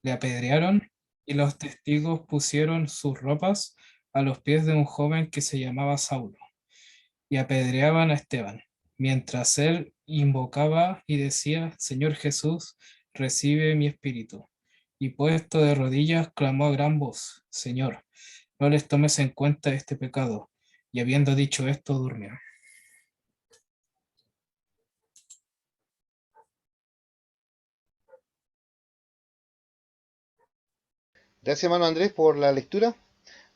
Le apedrearon y los testigos pusieron sus ropas a los pies de un joven que se llamaba Saulo y apedreaban a Esteban, mientras él invocaba y decía, Señor Jesús, recibe mi espíritu. Y puesto de rodillas, clamó a gran voz, Señor, no les tomes en cuenta este pecado. Y habiendo dicho esto, durmió. Gracias, hermano Andrés, por la lectura.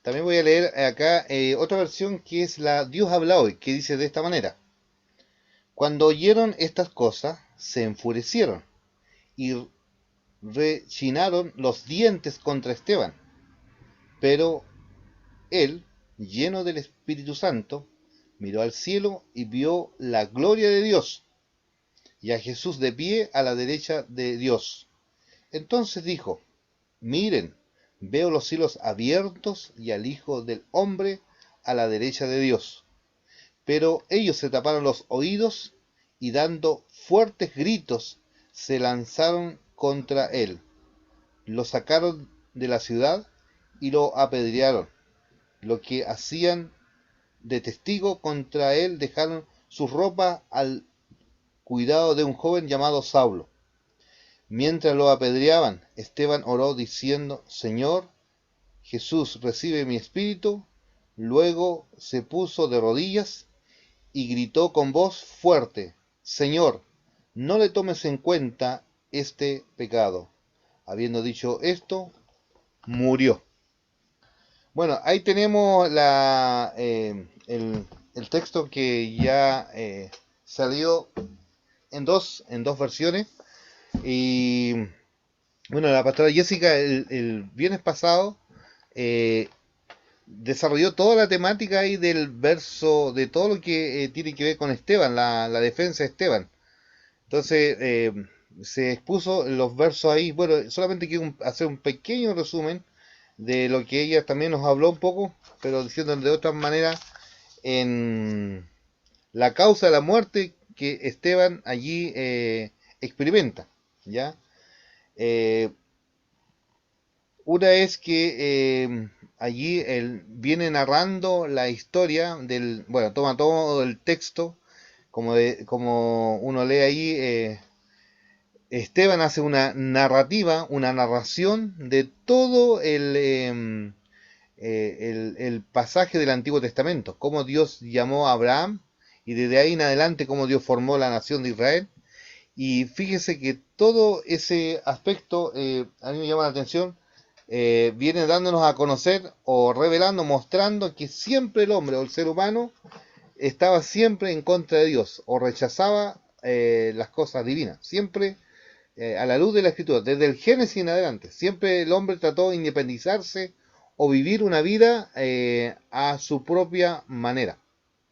También voy a leer acá otra versión que es la Dios habla hoy, que dice de esta manera. Cuando oyeron estas cosas, se enfurecieron y rechinaron los dientes contra Esteban. Pero él, lleno del Espíritu Santo, miró al cielo y vio la gloria de Dios y a Jesús de pie a la derecha de Dios. Entonces dijo, miren, veo los cielos abiertos y al Hijo del Hombre a la derecha de Dios. Pero ellos se taparon los oídos y dando fuertes gritos se lanzaron contra él. Lo sacaron de la ciudad y lo apedrearon. Lo que hacían de testigo contra él dejaron sus ropas al cuidado de un joven llamado Saulo. Mientras lo apedreaban, Esteban oró diciendo, Señor, Jesús, recibe mi espíritu. Luego se puso de rodillas y gritó con voz fuerte, Señor, no le tomes en cuenta este pecado. Habiendo dicho esto, murió. Bueno, ahí tenemos el texto que ya salió en dos versiones. Y bueno, la pastora Jessica el viernes pasado eh, desarrolló toda la temática ahí del verso, de todo lo que tiene que ver con Esteban, la defensa de Esteban. Entonces, se expuso los versos ahí. Bueno, solamente quiero hacer un pequeño resumen de lo que ella también nos habló un poco, pero diciendo de otra manera, en la causa de la muerte que Esteban allí experimenta, ¿ya? Eh, una es que allí él viene narrando la historia del, bueno, toma todo el texto, como uno lee ahí, Esteban hace una narrativa, una narración de todo el pasaje del Antiguo Testamento, cómo Dios llamó a Abraham y desde ahí en adelante cómo Dios formó la nación de Israel. Y fíjese que todo ese aspecto a mí me llama la atención, viene dándonos a conocer o revelando, mostrando que siempre el hombre o el ser humano estaba siempre en contra de Dios o rechazaba las cosas divinas, siempre a la luz de la escritura, desde el Génesis en adelante, siempre el hombre trató de independizarse o vivir una vida a su propia manera,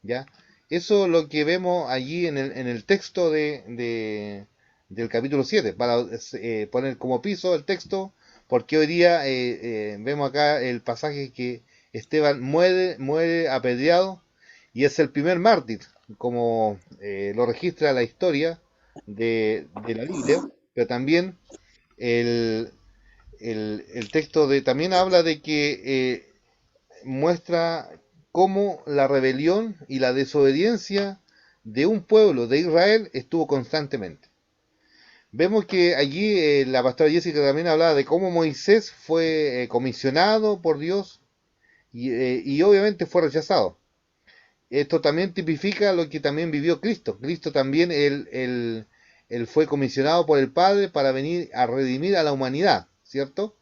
¿ya? Eso es lo que vemos allí en el texto del capítulo 7 para poner como piso el texto, porque hoy día vemos acá el pasaje que Esteban muere apedreado y es el primer mártir, como lo registra la historia de la Biblia, pero también el, el texto también habla de que muestra cómo la rebelión y la desobediencia de un pueblo de Israel estuvo constantemente. Vemos que allí la pastora Jessica también hablaba de cómo Moisés fue comisionado por Dios y obviamente fue rechazado. Esto también tipifica lo que también vivió Cristo. Cristo también él fue comisionado por el Padre para venir a redimir a la humanidad, ¿cierto?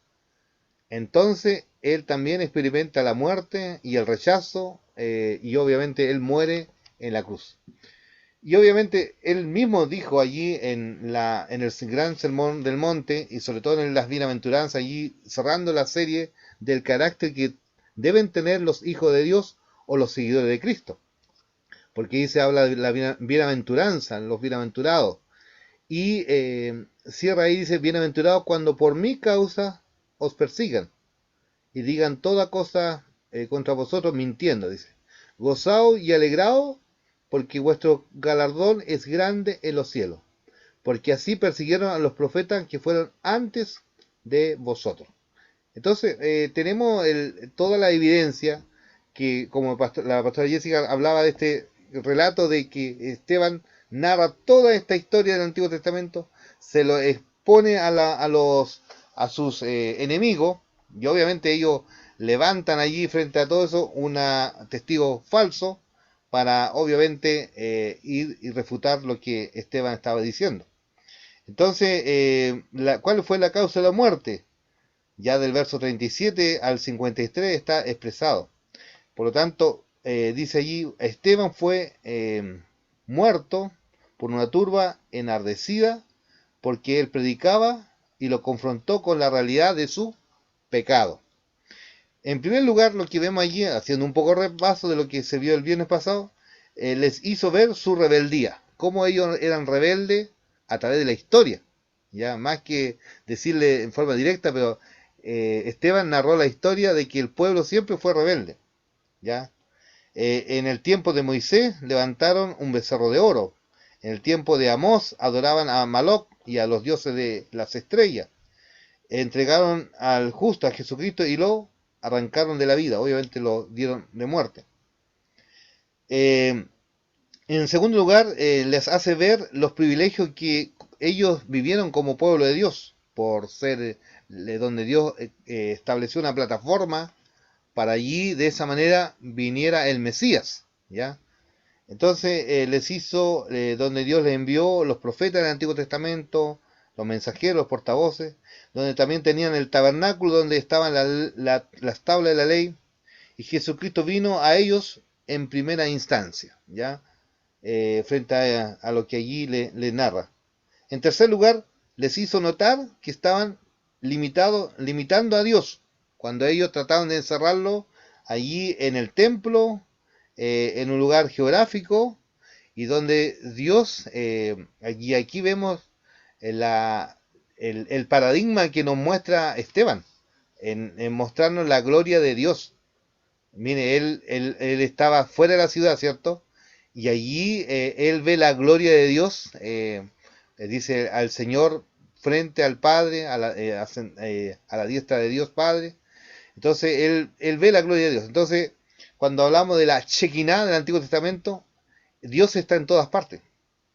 Entonces, él también experimenta la muerte y el rechazo, y obviamente él muere en la cruz. Y obviamente él mismo dijo allí en el gran sermón del monte, y sobre todo en las bienaventuranzas, allí cerrando la serie del carácter que deben tener los hijos de Dios o los seguidores de Cristo. Porque ahí se habla de la bienaventuranza, los bienaventurados. Y cierra ahí, dice, bienaventurados cuando por mi causa os persigan y digan toda cosa contra vosotros mintiendo, dice. Gozaos y alegraos, porque vuestro galardón es grande en los cielos. Porque así persiguieron a los profetas que fueron antes de vosotros. Entonces, tenemos toda la evidencia que, como la pastora Jessica hablaba de este relato de que Esteban narra toda esta historia del Antiguo Testamento, se lo expone a sus enemigos, y obviamente ellos levantan allí frente a todo eso un testigo falso para obviamente ir y refutar lo que Esteban estaba diciendo. Entonces, ¿cuál fue la causa de la muerte? Ya del verso 37 al 53 está expresado. Por lo tanto, dice allí, Esteban fue muerto por una turba enardecida porque él predicaba y lo confrontó con la realidad de su pecado. En primer lugar, lo que vemos allí, haciendo un poco repaso de lo que se vio el viernes pasado, les hizo ver su rebeldía, cómo ellos eran rebeldes a través de la historia, ya más que decirle en forma directa, pero Esteban narró la historia de que el pueblo siempre fue rebelde, ya. En el tiempo de Moisés levantaron un becerro de oro. En el tiempo de Amós adoraban a Maloc y a los dioses de las estrellas. Entregaron al justo, a Jesucristo, y lo arrancaron de la vida. Obviamente lo dieron de muerte. En segundo lugar, les hace ver los privilegios que ellos vivieron como pueblo de Dios, por ser donde Dios estableció una plataforma para allí de esa manera viniera el Mesías, ¿ya? Entonces les hizo donde Dios les envió los profetas del Antiguo Testamento, los mensajeros, los portavoces, donde también tenían el tabernáculo donde estaban las tablas de la ley, y Jesucristo vino a ellos en primera instancia, ¿ya? Frente a lo que allí le narra. En tercer lugar, les hizo notar que estaban limitando a Dios, cuando ellos trataban de encerrarlo allí en el templo, en un lugar geográfico, y donde Dios, aquí vemos el paradigma que nos muestra Esteban, en mostrarnos la gloria de Dios. Mire, él estaba fuera de la ciudad, ¿cierto? Y allí él ve la gloria de Dios, dice al Señor frente al Padre, a la diestra de Dios Padre. Entonces él ve la gloria de Dios. Entonces, cuando hablamos de la Shekinah del Antiguo Testamento, Dios está en todas partes,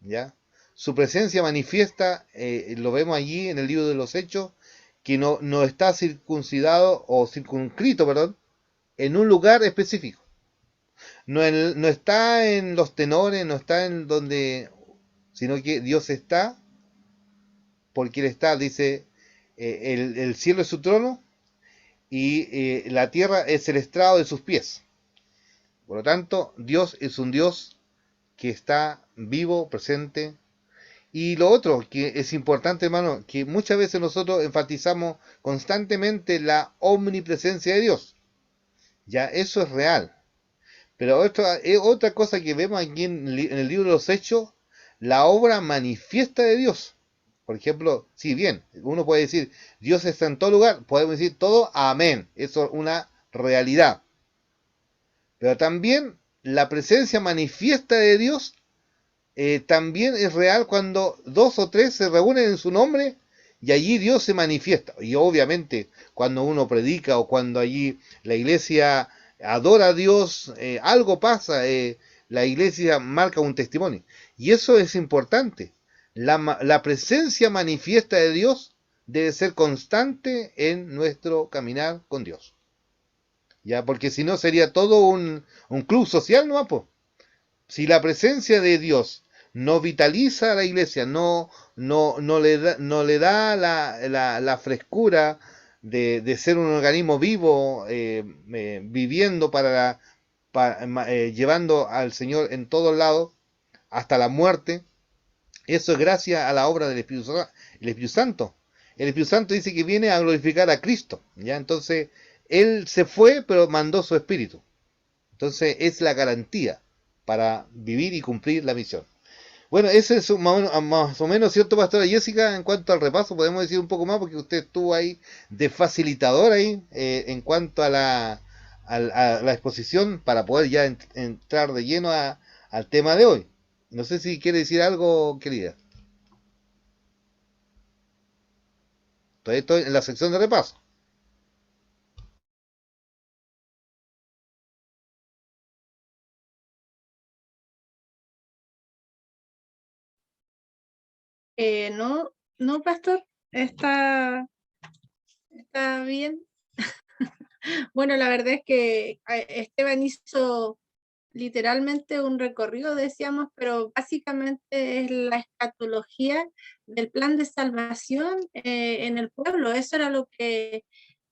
¿ya? Su presencia manifiesta, lo vemos allí en el libro de los Hechos, que no está circuncidado o circunscrito, perdón, en un lugar específico. No está en los tenores, no está en donde, sino que Dios está, porque Él está, dice, el cielo es su trono y la tierra es el estrado de sus pies. Por lo tanto, Dios es un Dios que está vivo, presente. Y lo otro que es importante, hermano, que muchas veces nosotros enfatizamos constantemente la omnipresencia de Dios. Ya eso es real. Pero otra cosa que vemos aquí en el libro de los Hechos, la obra manifiesta de Dios. Por ejemplo, si bien uno puede decir Dios está en todo lugar, podemos decir todo amén. Eso es una realidad. Pero también la presencia manifiesta de Dios también es real cuando dos o tres se reúnen en su nombre y allí Dios se manifiesta. Y obviamente cuando uno predica o cuando allí la iglesia adora a Dios, algo pasa, la iglesia marca un testimonio. Y eso es importante. La presencia manifiesta de Dios debe ser constante en nuestro caminar con Dios. Ya, porque si no sería todo un club social, ¿no? Po? Si la presencia de Dios no vitaliza a la iglesia, no le da la frescura de ser un organismo vivo, viviendo llevando al Señor en todos lados, hasta la muerte, eso es gracias a la obra del Espíritu Santo. El Espíritu Santo dice que viene a glorificar a Cristo, ¿ya? Entonces, Él se fue, pero mandó su Espíritu. Entonces, es la garantía para vivir y cumplir la misión. Bueno, ese es más o menos cierto, pastora Jessica, en cuanto al repaso, podemos decir un poco más, porque usted estuvo ahí de facilitador ahí, en cuanto a la exposición, para poder ya entrar de lleno al tema de hoy. No sé si quiere decir algo, querida. Todavía estoy en la sección de repaso. No, no, pastor, está bien. Bueno, la verdad es que Esteban hizo literalmente un recorrido, decíamos, pero básicamente es la escatología del plan de salvación en el pueblo. Eso era lo que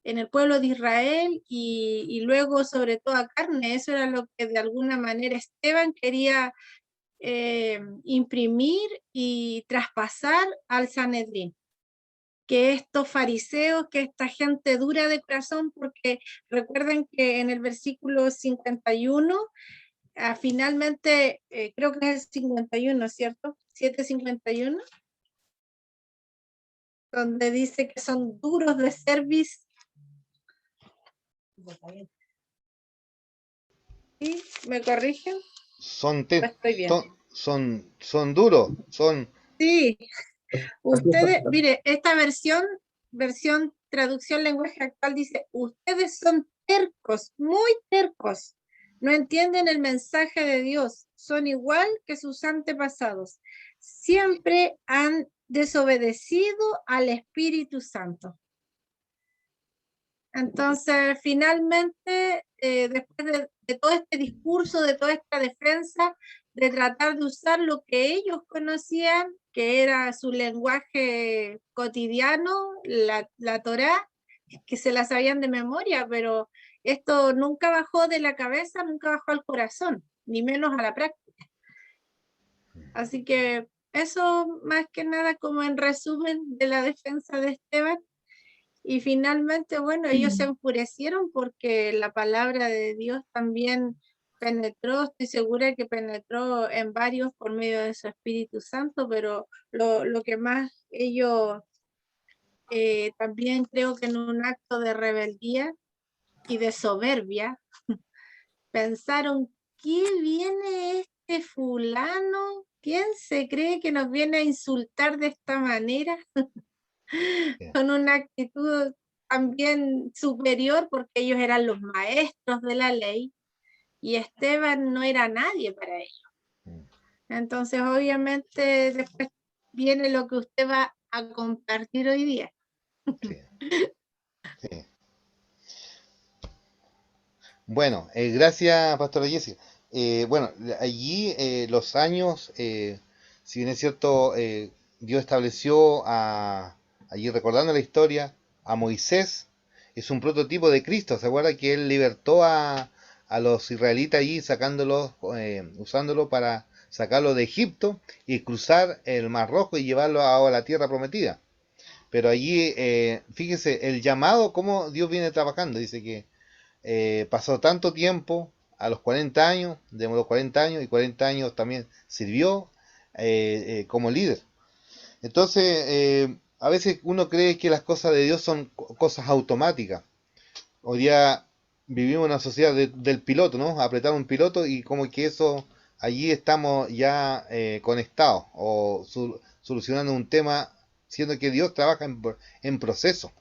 en el pueblo de Israel y luego sobre toda carne, eso era lo que de alguna manera Esteban quería imprimir y traspasar al Sanedrín, que estos fariseos, que esta gente dura de corazón, porque recuerden que en el versículo 51, finalmente, creo que es el 51, ¿cierto? 7:51, donde dice que son duros de cerviz. ¿Sí? ¿Me corrigen? Son, Estoy bien. son duros, son... Sí, ustedes, mire, esta versión traducción lenguaje actual dice, ustedes son tercos, muy tercos, no entienden el mensaje de Dios, son igual que sus antepasados, siempre han desobedecido al Espíritu Santo. Entonces, finalmente, después de todo este discurso, de toda esta defensa, de tratar de usar lo que ellos conocían, que era su lenguaje cotidiano, la Torá, que se la sabían de memoria, pero esto nunca bajó de la cabeza, nunca bajó al corazón, ni menos a la práctica. Así que eso más que nada como en resumen de la defensa de Esteban. Y finalmente, bueno, ellos se enfurecieron porque la palabra de Dios también penetró, estoy segura que penetró en varios por medio de su Espíritu Santo, pero lo que más ellos también creo que en un acto de rebeldía y de soberbia, pensaron, ¿qué viene este fulano? ¿Quién se cree que nos viene a insultar de esta manera? Con una actitud también superior porque ellos eran los maestros de la ley y Esteban no era nadie para ellos. Entonces, obviamente, después viene lo que usted va a compartir hoy día. Sí, sí. Bueno, gracias, Pastora Jessica. Bueno, allí los años, si bien es cierto, Dios estableció allí recordando la historia, a Moisés, es un prototipo de Cristo. ¿Se acuerda que él libertó a los israelitas allí, sacándolos, usándolo para sacarlos de Egipto y cruzar el Mar Rojo y llevarlo a la tierra prometida? Pero allí, fíjese, el llamado, cómo Dios viene trabajando. Dice que pasó tanto tiempo, a los 40 años, de los 40 años, y 40 años también sirvió como líder. Entonces, a veces uno cree que las cosas de Dios son cosas automáticas. Hoy día vivimos en una sociedad del piloto, ¿no? Apretar un piloto y como que eso, allí estamos ya conectados o solucionando un tema, siendo que Dios trabaja en proceso.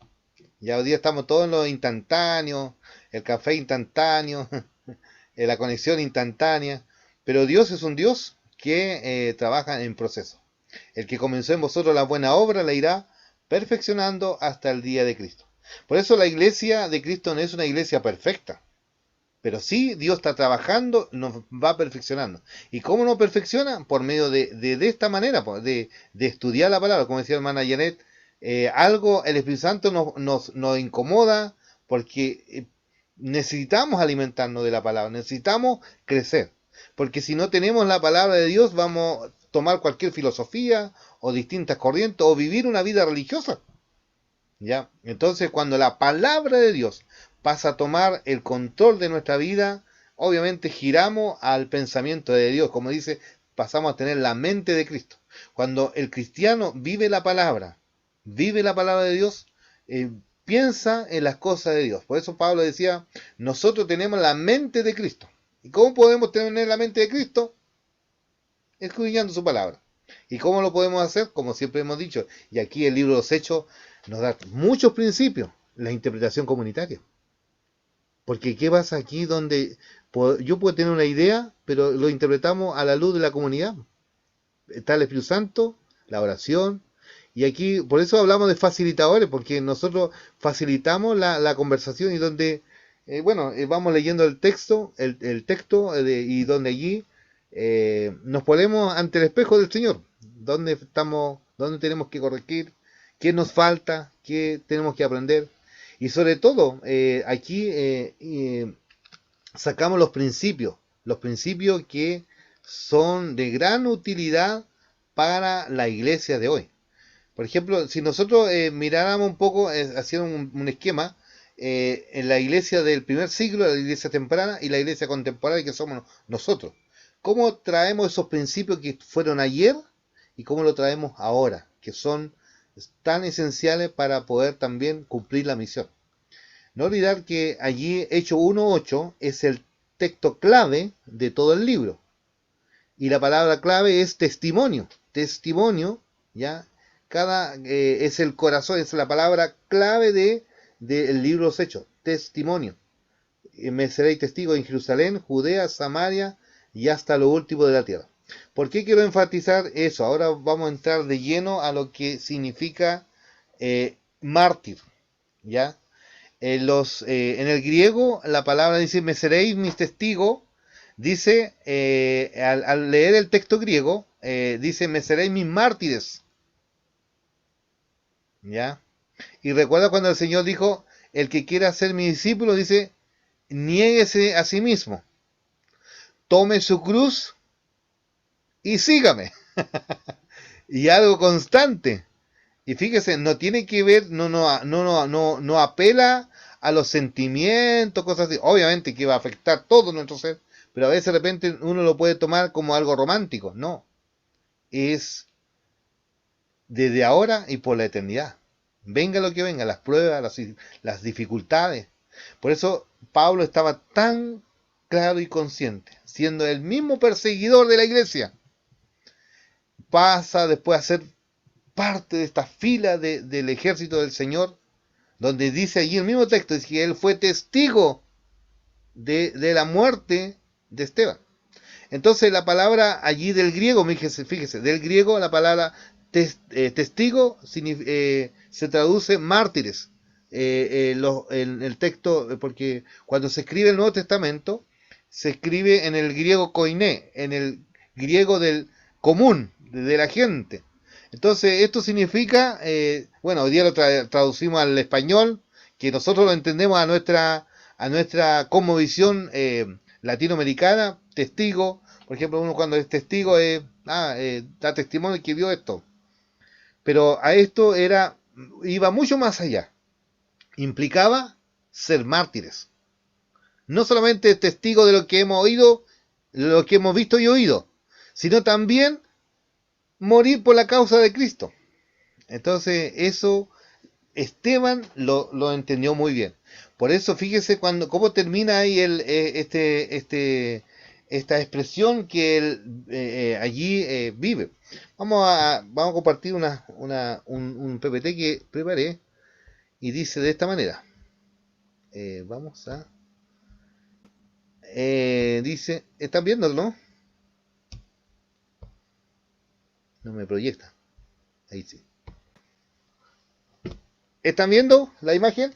Ya hoy día estamos todos en lo instantáneo, el café instantáneo, la conexión instantánea, pero Dios es un Dios que trabaja en proceso. El que comenzó en vosotros la buena obra la irá perfeccionando hasta el día de Cristo. Por eso la iglesia de Cristo no es una iglesia perfecta, pero sí Dios está trabajando, nos va perfeccionando. ¿Y cómo nos perfecciona? Por medio de esta manera, de estudiar la palabra, como decía hermana Janet, algo, el Espíritu Santo nos incomoda porque necesitamos alimentarnos de la palabra, necesitamos crecer. Porque si no tenemos la palabra de Dios, vamos a tomar cualquier filosofía o distintas corrientes o vivir una vida religiosa. ¿Ya? Entonces, cuando la palabra de Dios pasa a tomar el control de nuestra vida, obviamente giramos al pensamiento de Dios. Como dice, pasamos a tener la mente de Cristo. Cuando el cristiano vive la palabra de Dios, piensa en las cosas de Dios. Por eso Pablo decía, nosotros tenemos la mente de Cristo. ¿Y cómo podemos tener la mente de Cristo? Escudriñando su palabra. ¿Y cómo lo podemos hacer? Como siempre hemos dicho, y aquí el libro de los Hechos nos da muchos principios, la interpretación comunitaria. Porque ¿qué pasa aquí donde yo puedo tener una idea, pero lo interpretamos a la luz de la comunidad? Está el Espíritu Santo, la oración, y aquí por eso hablamos de facilitadores, porque nosotros facilitamos la conversación y donde, vamos leyendo el texto, el texto y donde allí nos ponemos ante el espejo del Señor, donde estamos, donde tenemos que corregir, qué nos falta, qué tenemos que aprender, y sobre todo aquí sacamos los principios que son de gran utilidad para la iglesia de hoy. Por ejemplo, si nosotros miráramos un poco, haciendo un esquema, en la iglesia del primer siglo, la iglesia temprana y la iglesia contemporánea que somos nosotros, ¿cómo traemos esos principios que fueron ayer y cómo lo traemos ahora, que son tan esenciales para poder también cumplir la misión? No olvidar que allí Hechos 1.8 es el texto clave de todo el libro. Y la palabra clave es testimonio. Testimonio, ¿ya? Es el corazón, es la palabra clave del libro de los Hechos. Testimonio. Me seréis testigo en Jerusalén, Judea, Samaria y hasta lo último de la tierra. ¿Por qué quiero enfatizar eso? Ahora vamos a entrar de lleno a lo que significa mártir, ¿ya? En el griego la palabra dice, me seréis mis testigos, dice, al leer el texto griego, dice, me seréis mis mártires, ¿ya? Y recuerda cuando el Señor dijo, el que quiera ser mi discípulo, dice, niéguese a sí mismo, tome su cruz y sígame. Y algo constante. Y fíjese, no tiene que ver, no apela a los sentimientos, cosas así. Obviamente que va a afectar todo nuestro ser, pero a veces de repente uno lo puede tomar como algo romántico. No, es desde ahora y por la eternidad. Venga lo que venga, las pruebas, las dificultades. Por eso Pablo estaba tan claro y consciente, siendo el mismo perseguidor de la iglesia, pasa después a ser parte de esta fila del ejército del Señor, donde dice allí el mismo texto, es que él fue testigo de la muerte de Esteban. Entonces la palabra allí del griego, fíjese, del griego la palabra testigo se traduce mártires. En el texto, porque cuando se escribe el Nuevo Testamento, se escribe en el griego koiné, en el griego del común, de la gente. Entonces, esto significa, hoy día lo traducimos al español, que nosotros lo entendemos a nuestra cosmovisión latinoamericana, testigo. Por ejemplo, uno cuando es testigo da testimonio de que vio esto. Pero a esto iba mucho más allá. Implicaba ser mártires. No solamente testigo de lo que hemos oído, lo que hemos visto y oído, sino también morir por la causa de Cristo. Entonces, eso Esteban lo entendió muy bien. Por eso, fíjese cómo termina ahí esta expresión que él allí vive. Vamos a compartir un PPT que preparé y dice de esta manera. Dice, ¿están viendo, no? No me proyecta. Ahí sí. ¿Están viendo la imagen?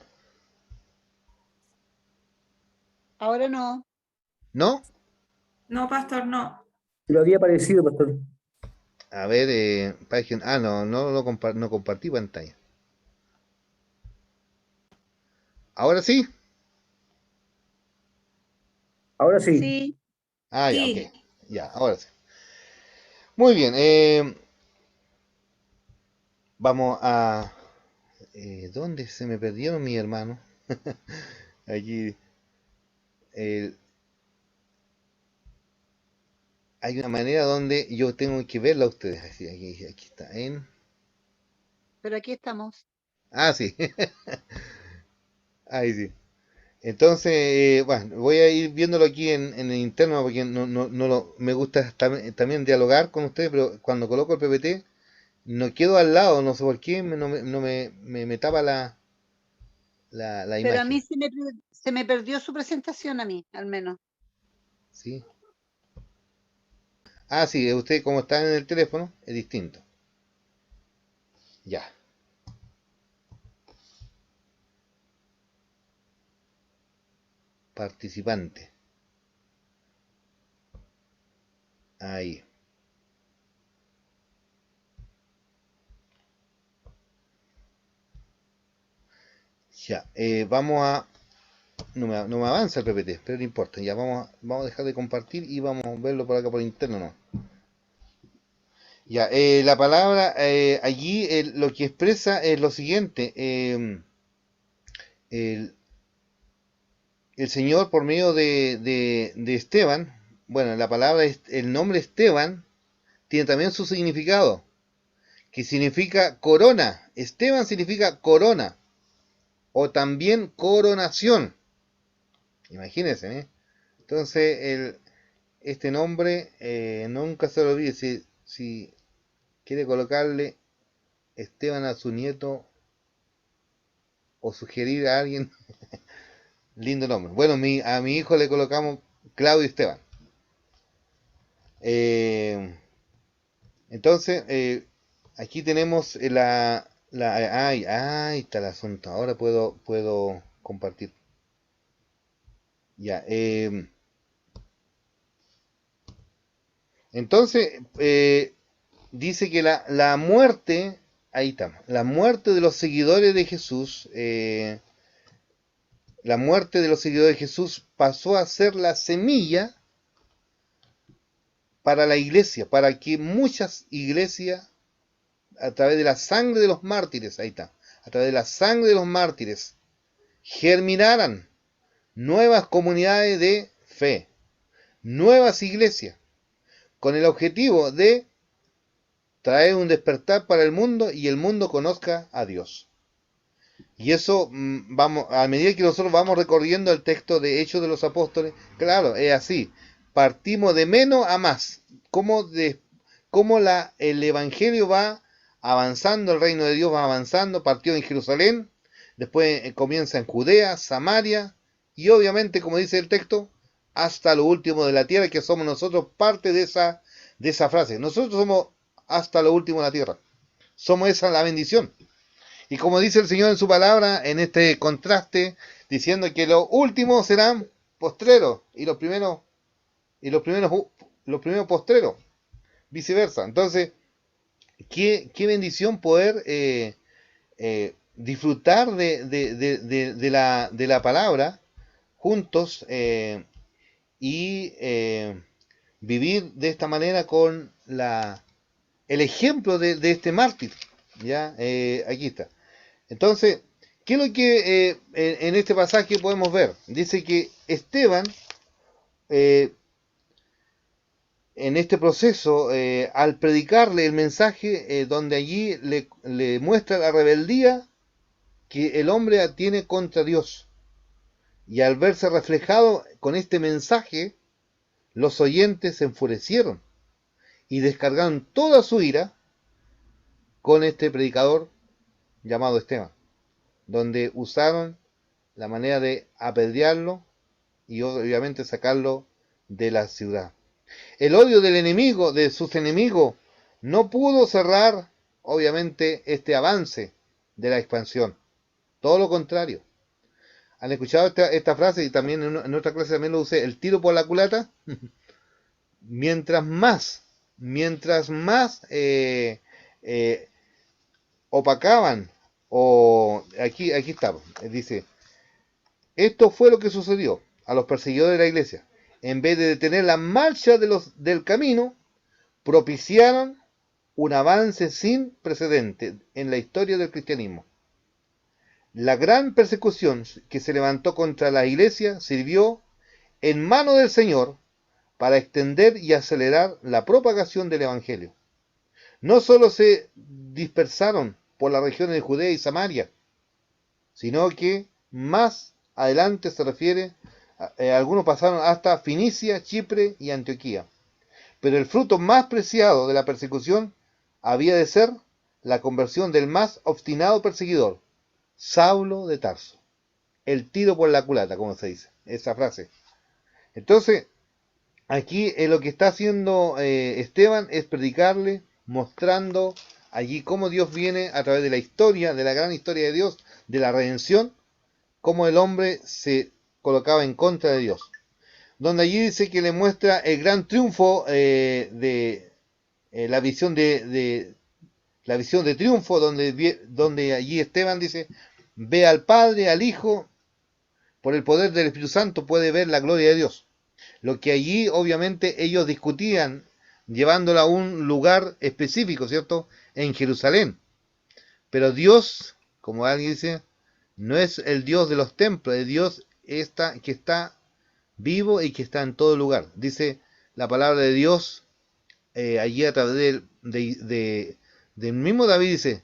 Ahora no. ¿No? No, pastor, no. Lo había parecido, pastor. A ver, página. No compartí pantalla. ¿Ahora sí? Ahora sí. Sí. Ah, ya, Sí. ok. Ya, ahora sí. Muy bien. Vamos a... ¿dónde se me perdieron mis hermanos? Aquí. Hay una manera donde yo tengo que verla a ustedes. Aquí está. Pero aquí estamos. Ah, sí. Ahí sí. Entonces, bueno, voy a ir viéndolo aquí en el interno porque me gusta también dialogar con ustedes, pero cuando coloco el PPT no quedo al lado, no sé por qué, me tapa la Pero a mí imagen. se me perdió su presentación a mí, al menos. ¿Sí? Ah, sí, usted como está en el teléfono es distinto. Ya. Participante. Ahí. Ya. Vamos a... no me avanza el PPT, pero no importa. Ya vamos a dejar de compartir y vamos a verlo por acá por interno, ¿no? Ya, la palabra allí lo que expresa es lo siguiente. El, el Señor por medio de Esteban, bueno, la palabra, el nombre Esteban tiene también su significado, que significa corona. Esteban significa corona o también coronación. Imagínense, ¿eh? Entonces, este nombre nunca se lo olvide. Si quiere colocarle Esteban a su nieto o sugerir a alguien, lindo nombre. Bueno, a mi hijo le colocamos Claudio Esteban. Eh, entonces, aquí tenemos ahí está el asunto. Ahora puedo compartir. Ya. Entonces, dice que la muerte, ahí está, la muerte de los seguidores de Jesús, la muerte de los seguidores de Jesús pasó a ser la semilla para la iglesia, para que muchas iglesias, a través de la sangre de los mártires, ahí está, a través de la sangre de los mártires, germinaran nuevas comunidades de fe, nuevas iglesias, con el objetivo de traer un despertar para el mundo y el mundo conozca a Dios. Y eso, vamos, a medida que nosotros vamos recorriendo el texto de Hechos de los Apóstoles, claro, es así. Partimos de menos a más. Cómo el Evangelio va avanzando, el reino de Dios va avanzando, partió en Jerusalén, después comienza en Judea, Samaria, y obviamente, como dice el texto, hasta lo último de la tierra, que somos nosotros parte de esa frase. Nosotros somos hasta lo último de la tierra. Somos esa la bendición. Y como dice el Señor en su palabra, en este contraste, diciendo que los últimos serán postreros y los primeros postreros, viceversa. Entonces, qué bendición poder disfrutar de la palabra juntos y vivir de esta manera con el ejemplo de este mártir. ¿Ya? Aquí está. Entonces, ¿qué es lo que en este pasaje podemos ver? Dice que Esteban, en este proceso, al predicarle el mensaje, donde allí le muestra la rebeldía que el hombre tiene contra Dios, y al verse reflejado con este mensaje, los oyentes se enfurecieron y descargaron toda su ira con este predicador llamado Esteban, donde usaron la manera de apedrearlo y obviamente sacarlo de la ciudad. El odio del enemigo, de sus enemigos, no pudo cerrar, obviamente, este avance de la expansión. Todo lo contrario. ¿Han escuchado esta frase? Y también en otra clase también lo usé, el tiro por la culata. mientras más opacaban, o aquí está, dice, esto fue lo que sucedió a los perseguidores de la iglesia. En vez de detener la marcha del camino, propiciaron un avance sin precedente en la historia del cristianismo. La gran persecución que se levantó contra la iglesia sirvió en mano del Señor para extender y acelerar la propagación del Evangelio. No solo se dispersaron por las regiones de Judea y Samaria, sino que más adelante se refiere, algunos pasaron hasta Finicia, Chipre y Antioquía. Pero el fruto más preciado de la persecución había de ser la conversión del más obstinado perseguidor, Saulo de Tarso. El tiro por la culata, como se dice, esa frase. Entonces, aquí lo que está haciendo Esteban es predicarle, mostrando allí cómo Dios viene a través de la historia, de la gran historia de Dios, de la redención, cómo el hombre se colocaba en contra de Dios. Donde allí dice que le muestra el gran triunfo de la visión la visión de triunfo, donde allí Esteban dice, ve al Padre, al Hijo, por el poder del Espíritu Santo puede ver la gloria de Dios. Lo que allí obviamente ellos discutían, llevándolo a un lugar específico, ¿cierto? En Jerusalén. Pero Dios, como alguien dice, no es el Dios de los templos, el Dios que está vivo y que está en todo lugar. Dice la palabra de Dios allí a través del mismo David, dice,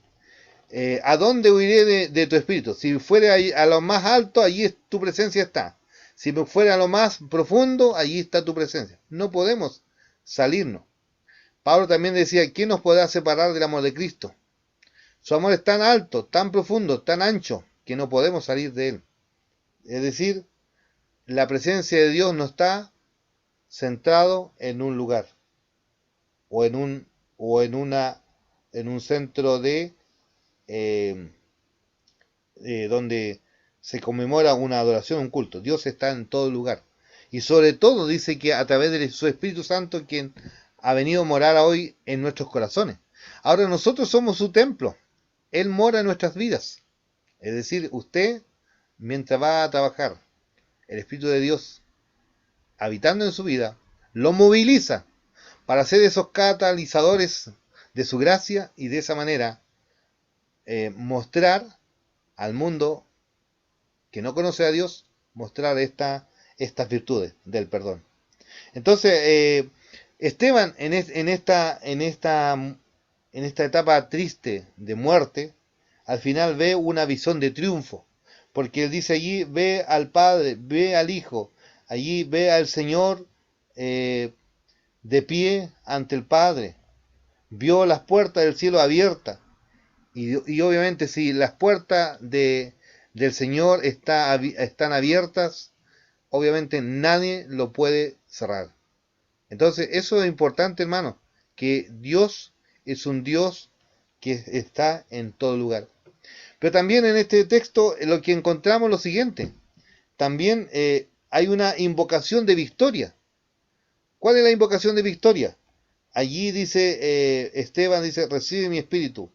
¿a dónde huiré de tu espíritu? Si fuere a lo más alto, allí tu presencia está. Si me fuera a lo más profundo, allí está tu presencia. No podemos salirnos. Pablo también decía, ¿quién nos podrá separar del amor de Cristo? Su amor es tan alto, tan profundo, tan ancho, que no podemos salir de él. Es decir, la presencia de Dios no está centrado en un lugar o en un centro donde se conmemora una adoración, un culto. Dios está en todo lugar. Y sobre todo dice que a través de su Espíritu Santo, quien ha venido a morar hoy en nuestros corazones. Ahora nosotros somos su templo. Él mora en nuestras vidas. Es decir, usted, mientras va a trabajar, el Espíritu de Dios habitando en su vida, lo moviliza para ser esos catalizadores de su gracia y de esa manera mostrar al mundo que no conoce a Dios, mostrar estas virtudes del perdón. Entonces, Esteban en esta etapa triste de muerte, al final ve una visión de triunfo, porque él dice allí, ve al Padre, ve al Hijo, allí ve al Señor de pie ante el Padre, vio las puertas del cielo abiertas, y obviamente si las puertas del Señor están abiertas, obviamente nadie lo puede cerrar. Entonces eso es importante, hermano, que Dios es un Dios que está en todo lugar. Pero también en este texto lo que encontramos es lo siguiente, también hay una invocación de victoria. ¿Cuál es la invocación de victoria? Allí dice Esteban, dice, recibe mi espíritu.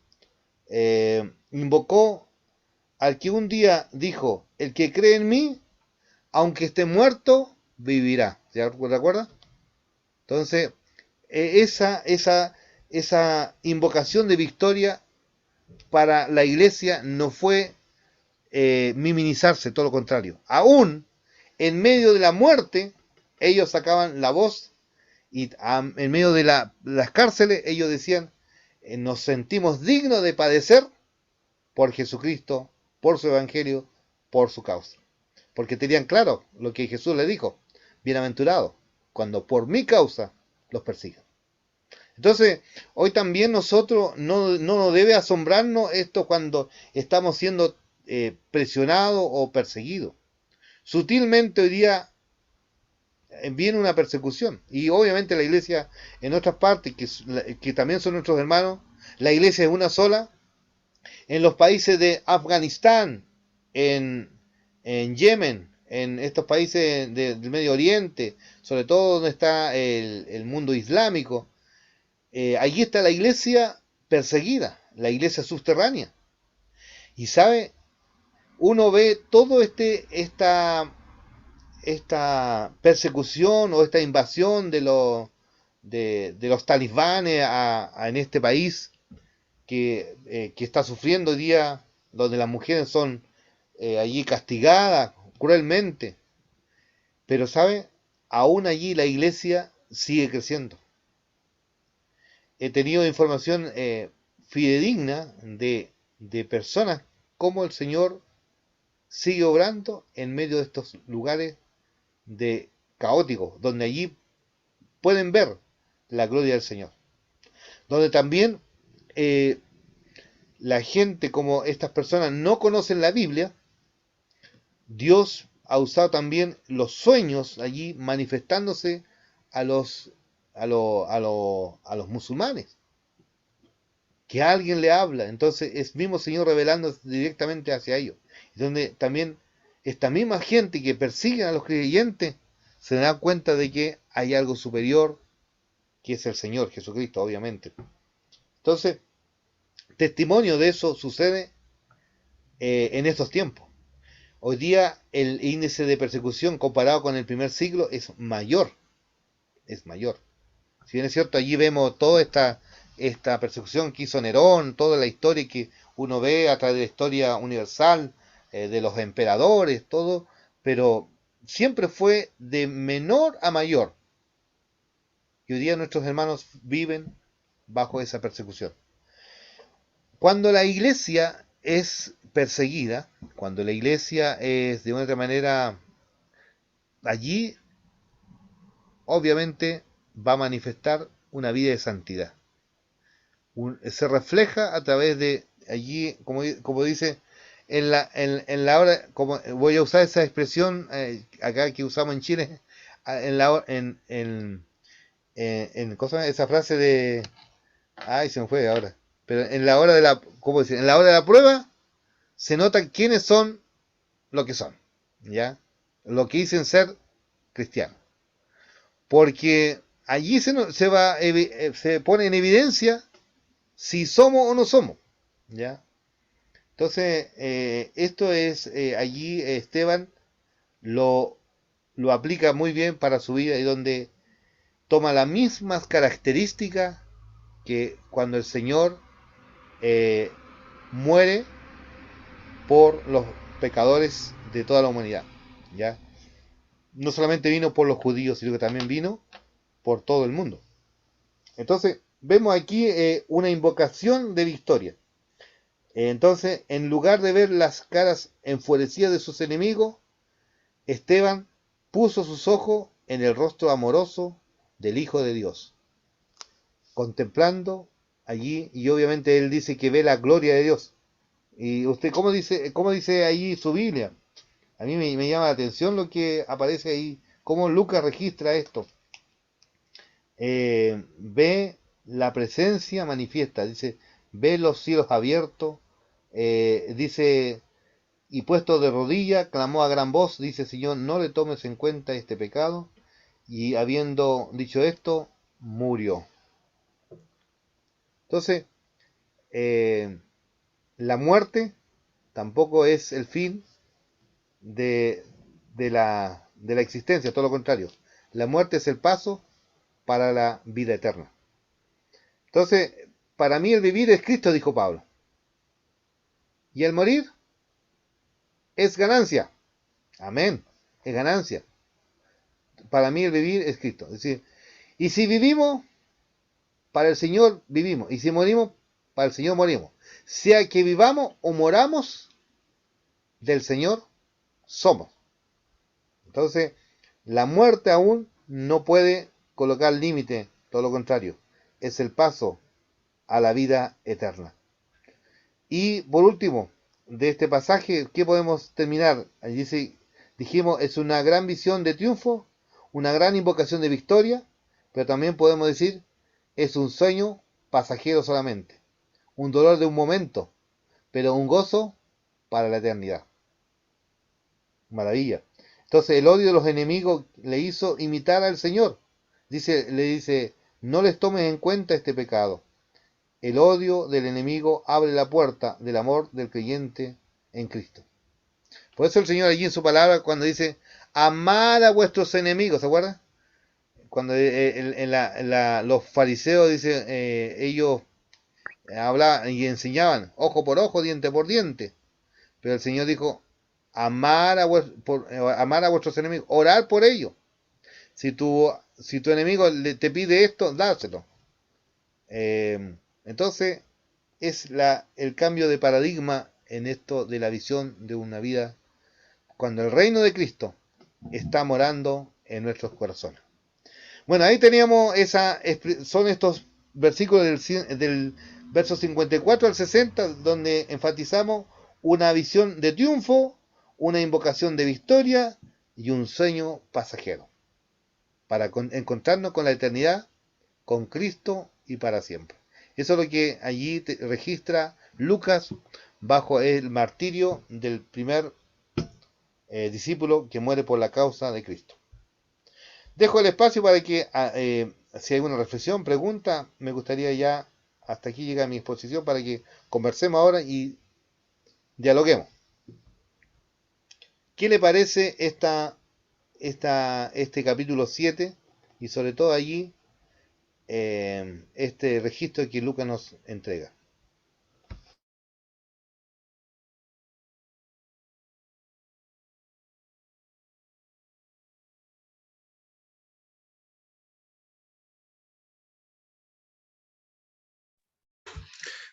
Invocó al que un día dijo, el que cree en mí, aunque esté muerto, vivirá. ¿Se recuerda? Entonces, esa invocación de victoria para la iglesia no fue minimizarse, todo lo contrario. Aún en medio de la muerte, ellos sacaban la voz y en medio de las cárceles, ellos decían, nos sentimos dignos de padecer por Jesucristo, por su evangelio, por su causa. Porque tenían claro lo que Jesús le dijo, bienaventurado, cuando por mi causa los persigan. Entonces, hoy también nosotros no nos debe asombrarnos esto cuando estamos siendo presionados o perseguidos. Sutilmente hoy día viene una persecución. Y obviamente la iglesia en otras partes, que también son nuestros hermanos, la iglesia es una sola. En los países de Afganistán, en Yemen, en estos países del Medio Oriente, sobre todo donde está el mundo islámico, allí está la iglesia perseguida, la iglesia subterránea. Y sabe, uno ve todo esta persecución o esta invasión de los talibanes en este país que está sufriendo hoy día, donde las mujeres son allí castigadas cruelmente. Pero sabe, aún allí la iglesia sigue creciendo. He tenido información fidedigna de personas como el Señor sigue obrando en medio de estos lugares de caóticos, donde allí pueden ver la gloria del Señor. Donde también la gente, como estas personas no conocen la Biblia, Dios ha usado también los sueños allí manifestándose a los, a los musulmanes. Que alguien le habla, entonces es mismo Señor revelándose directamente hacia ellos. Donde también esta misma gente que persigue a los creyentes se da cuenta de que hay algo superior, que es el Señor Jesucristo, obviamente. Entonces, testimonio de eso sucede en estos tiempos. Hoy día el índice de persecución comparado con el primer siglo es mayor. Es mayor. Si bien es cierto, allí vemos toda esta persecución que hizo Nerón, toda la historia que uno ve a través de la historia universal, de los emperadores, todo, pero siempre fue de menor a mayor. Y hoy día nuestros hermanos viven bajo esa persecución. Cuando la iglesia es perseguida, cuando la iglesia es de una otra manera, allí obviamente va a manifestar una vida de santidad. Se refleja a través de allí, como dice, en la hora, como voy a usar esa expresión acá que usamos en Chile, cosa, esa frase de, ay, se me fue ahora, pero en la hora de la, ¿cómo dice? En la hora de la prueba se nota quiénes son lo que son, ¿ya? Lo que dicen ser cristianos. Porque allí se pone en evidencia si somos o no somos, ¿ya? Entonces, esto es, allí Esteban lo aplica muy bien para su vida y donde toma las mismas características que cuando el Señor muere por los pecadores de toda la humanidad, ¿ya? No solamente vino por los judíos, sino que también vino por todo el mundo. Entonces, vemos aquí una invocación de victoria. Entonces, en lugar de ver las caras enfurecidas de sus enemigos, Esteban puso sus ojos en el rostro amoroso del Hijo de Dios, contemplando allí, y obviamente él dice que ve la gloria de Dios. ¿Y usted cómo dice allí su Biblia? A mí me llama la atención lo que aparece ahí, cómo Lucas registra esto. Ve la presencia manifiesta, dice, ve los cielos abiertos, dice, y puesto de rodillas, clamó a gran voz, dice, Señor, no le tomes en cuenta este pecado, y habiendo dicho esto, murió. Entonces, la muerte tampoco es el fin de la existencia, todo lo contrario. La muerte es el paso para la vida eterna. Entonces, para mí el vivir es Cristo, dijo Pablo. Y el morir es ganancia. Amén. Es ganancia. Para mí el vivir es Cristo. Es decir, y si vivimos, para el Señor vivimos. Y si morimos, para el Señor morimos. Sea que vivamos o moramos, del Señor somos. Entonces, la muerte aún no puede colocar límite, todo lo contrario. Es el paso a la vida eterna. Y por último, de este pasaje, ¿qué podemos terminar? Allí dice, dijimos, es una gran visión de triunfo, una gran invocación de victoria, pero también podemos decir, es un sueño pasajero solamente, un dolor de un momento, pero un gozo para la eternidad. Maravilla. Entonces el odio de los enemigos le hizo imitar al Señor. Le dice, no les tomes en cuenta este pecado. El odio del enemigo abre la puerta del amor del creyente en Cristo. Por eso el Señor allí en su palabra cuando dice, amad a vuestros enemigos, ¿se acuerdan? Cuando los fariseos dicen, ellos hablaban y enseñaban, ojo por ojo, diente por diente. Pero el Señor dijo, amar a vuestros enemigos, orar por ellos. Si tu enemigo te pide esto, dáselo. Entonces, es el cambio de paradigma en esto de la visión de una vida cuando el reino de Cristo está morando en nuestros corazones. Bueno, ahí teníamos son estos versículos del verso 54 al 60, donde enfatizamos una visión de triunfo, una invocación de victoria y un sueño pasajero, para encontrarnos con la eternidad, con Cristo y para siempre. Eso es lo que allí registra Lucas bajo el martirio del primer discípulo que muere por la causa de Cristo. Dejo el espacio para que si hay alguna reflexión, pregunta, me gustaría ya, hasta aquí llega mi exposición para que conversemos ahora y dialoguemos. ¿Qué le parece este capítulo 7 y sobre todo allí este registro que Lucas nos entrega?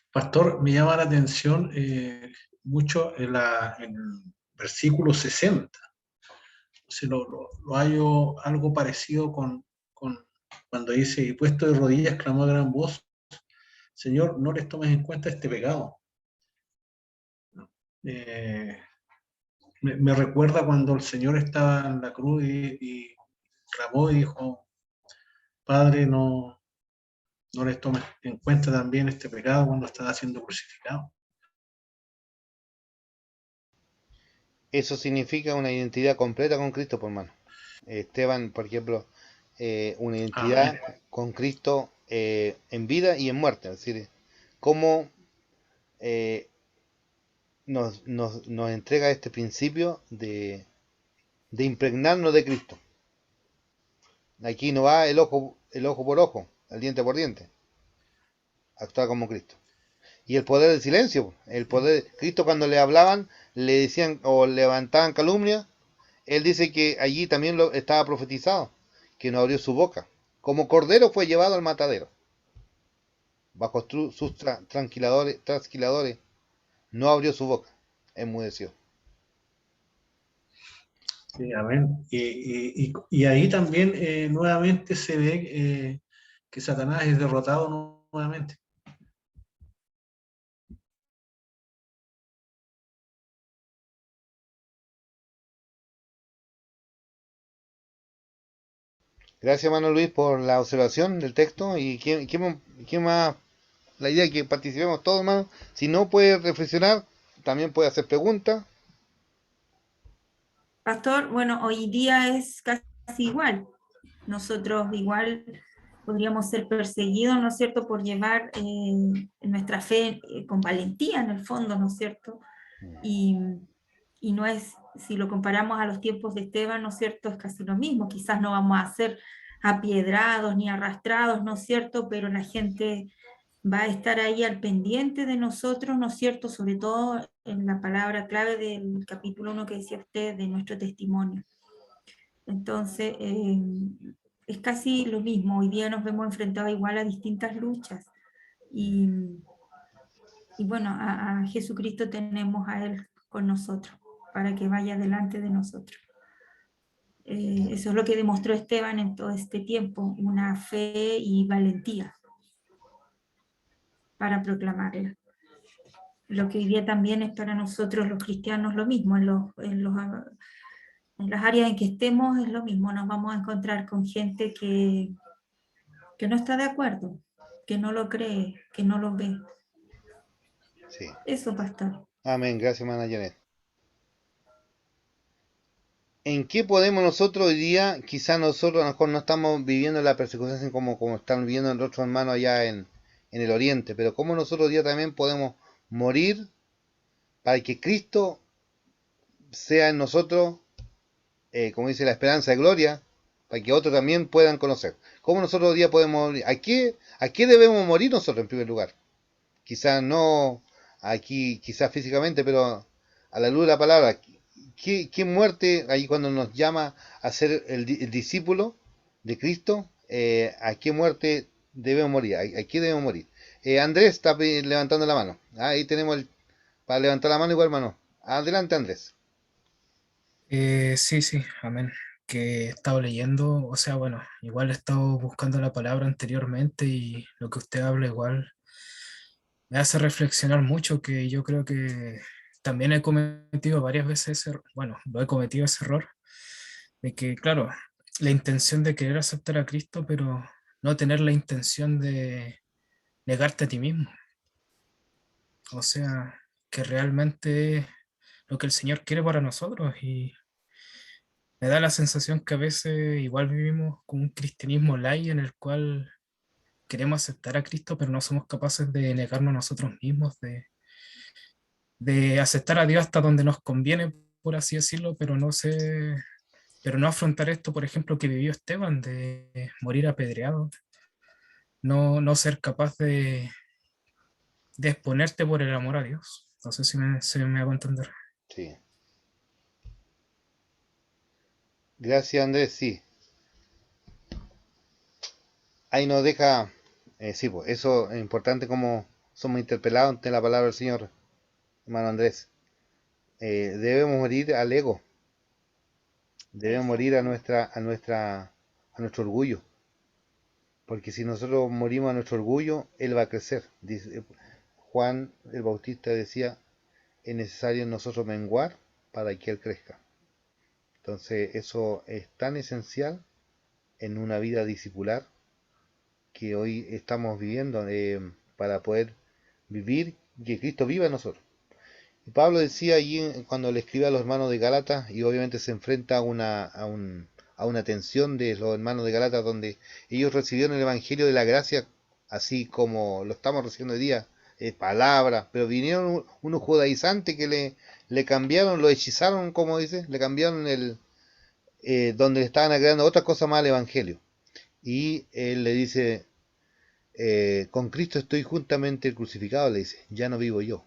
Pastor, me llama la atención mucho en el versículo 60. Se lo hallo algo parecido con cuando dice, y puesto de rodillas, clamó a gran voz, Señor, no les tomes en cuenta este pecado. Me recuerda cuando el Señor estaba en la cruz y clamó y dijo, Padre, no les tomes en cuenta también este pecado cuando estaba siendo crucificado. Eso significa una identidad completa con Cristo, por hermano. Esteban, por ejemplo, una identidad con Cristo en vida y en muerte. Es decir, cómo nos entrega este principio de impregnarnos de Cristo. Aquí no va el ojo por ojo, el diente por diente. Actuar como Cristo. Y el poder del silencio, el poder. Cristo, cuando le hablaban, le decían o levantaban calumnia, él dice que allí también estaba profetizado, que no abrió su boca. Como cordero fue llevado al matadero. Bajo sus trasquiladores, no abrió su boca, enmudeció. Sí, amén. Y ahí también nuevamente se ve que Satanás es derrotado nuevamente. Gracias, hermano Luis, por la observación del texto. Y ¿quién más? La idea es que participemos todos, hermano. Si no puede reflexionar, también puede hacer preguntas. Pastor, bueno, hoy día es casi igual. Nosotros igual podríamos ser perseguidos, ¿no es cierto?, por llevar nuestra fe con valentía en el fondo, ¿no es cierto? Y no es, si lo comparamos a los tiempos de Esteban, ¿no es cierto?, es casi lo mismo. Quizás no vamos a ser apiedrados ni arrastrados, ¿no es cierto?, pero la gente va a estar ahí al pendiente de nosotros, ¿no es cierto?, sobre todo en la palabra clave del capítulo 1 que decía usted, de nuestro testimonio. Entonces, es casi lo mismo. Hoy día nos vemos enfrentados igual a distintas luchas. Y bueno, a Jesucristo tenemos a Él con nosotros, para que vaya delante de nosotros. Eso es lo que demostró Esteban en todo este tiempo, una fe y valentía para proclamarla. Lo que hoy día también es para nosotros los cristianos lo mismo, en las áreas en que estemos es lo mismo, nos vamos a encontrar con gente que no está de acuerdo, que no lo cree, que no lo ve. Sí. Eso, pastor. Amén. Gracias, hermana Janet. ¿En qué podemos nosotros hoy día, quizás nosotros a lo mejor no estamos viviendo la persecución como están viviendo nuestros hermanos allá en el oriente, pero cómo nosotros hoy día también podemos morir para que Cristo sea en nosotros, como dice, la esperanza de gloria, para que otros también puedan conocer? ¿Cómo nosotros hoy día podemos morir? ¿A qué debemos morir nosotros en primer lugar? Quizás no aquí, quizás físicamente, pero a la luz de la palabra. ¿Qué muerte ahí cuando nos llama a ser el discípulo de Cristo? ¿A qué muerte debemos morir? ¿A qué debemos morir? Andrés está levantando la mano. Ahí tenemos para levantar la mano igual, hermano. Adelante, Andrés. Sí, sí, amén. Que he estado leyendo, o sea, bueno, igual he estado buscando la palabra anteriormente y lo que usted habla igual me hace reflexionar mucho, que yo creo que también he cometido varias veces bueno, lo he cometido ese error, de que, claro, la intención de querer aceptar a Cristo, pero no tener la intención de negarte a ti mismo. O sea, que realmente es lo que el Señor quiere para nosotros, y me da la sensación que a veces igual vivimos con un cristianismo light en el cual queremos aceptar a Cristo, pero no somos capaces de negarnos a nosotros mismos, de aceptar a Dios hasta donde nos conviene, por así decirlo, pero no afrontar esto, por ejemplo, que vivió Esteban, de morir apedreado, no ser capaz de exponerte por el amor a Dios. No sé si se me hago entender. Sí. Gracias, Andrés. Sí. Ahí nos deja, sí, pues eso es importante como somos interpelados ante la palabra del Señor, hermano Andrés. Debemos morir al ego, debemos morir Exactamente. a nuestro orgullo, porque si nosotros morimos a nuestro orgullo, él va a crecer. Dice, Juan el Bautista decía, es necesario en nosotros menguar para que él crezca. Entonces eso es tan esencial en una vida discipular que hoy estamos viviendo, para poder vivir, que Cristo viva en nosotros. Y Pablo decía allí, cuando le escribe a los hermanos de Galata, y obviamente se enfrenta a una tensión de los hermanos de Galata, donde ellos recibieron el Evangelio de la gracia, así como lo estamos recibiendo hoy día, palabras, pero vinieron unos judaizantes que le cambiaron, lo hechizaron, como dice, le cambiaron donde le estaban agregando otra cosa más al Evangelio. Y él le dice, con Cristo estoy juntamente crucificado, le dice, ya no vivo yo,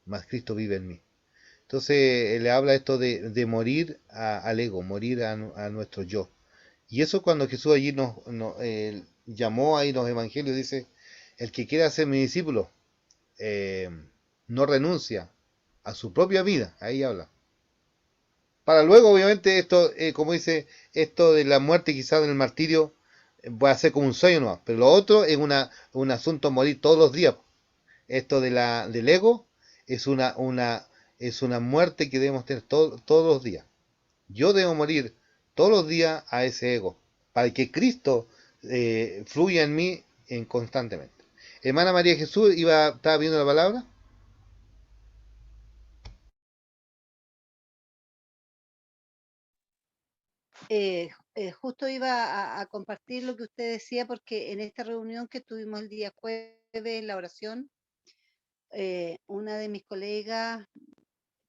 mas Cristo vive en mí. Entonces le habla esto de morir al ego, morir a nuestro yo. Y eso cuando Jesús allí nos llamó ahí en los evangelios, dice, el que quiera ser mi discípulo, eh, no renuncia a su propia vida, ahí habla. Para luego, obviamente, esto, como dice, esto de la muerte quizás del martirio, va a ser como un sueño nomás, pero lo otro es un asunto morir todos los días. Esto del ego es es una muerte que debemos tener todos los días. Yo debo morir todos los días a ese ego, para que Cristo fluya en mí constantemente. Hermana María Jesús, estaba viendo la palabra. Justo iba a compartir lo que usted decía, porque en esta reunión que tuvimos el día jueves en la oración, una de mis colegas,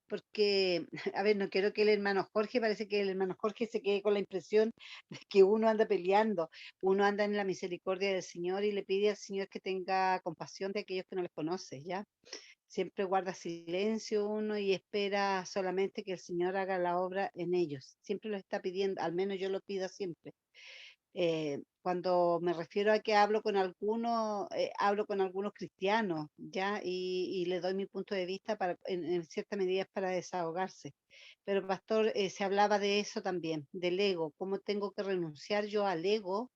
porque, a ver, no quiero que el hermano Jorge, parece que el hermano Jorge se quede con la impresión de que uno anda peleando, uno anda en la misericordia del Señor y le pide al Señor que tenga compasión de aquellos que no les conoce, ¿ya? Siempre guarda silencio uno y espera solamente que el Señor haga la obra en ellos. Siempre lo está pidiendo, al menos yo lo pido siempre. Cuando me refiero a que hablo con algunos cristianos, ¿ya? Y les doy mi punto de vista para, en cierta medida es para desahogarse. Pero, pastor, se hablaba de eso también, del ego, cómo tengo que renunciar yo al ego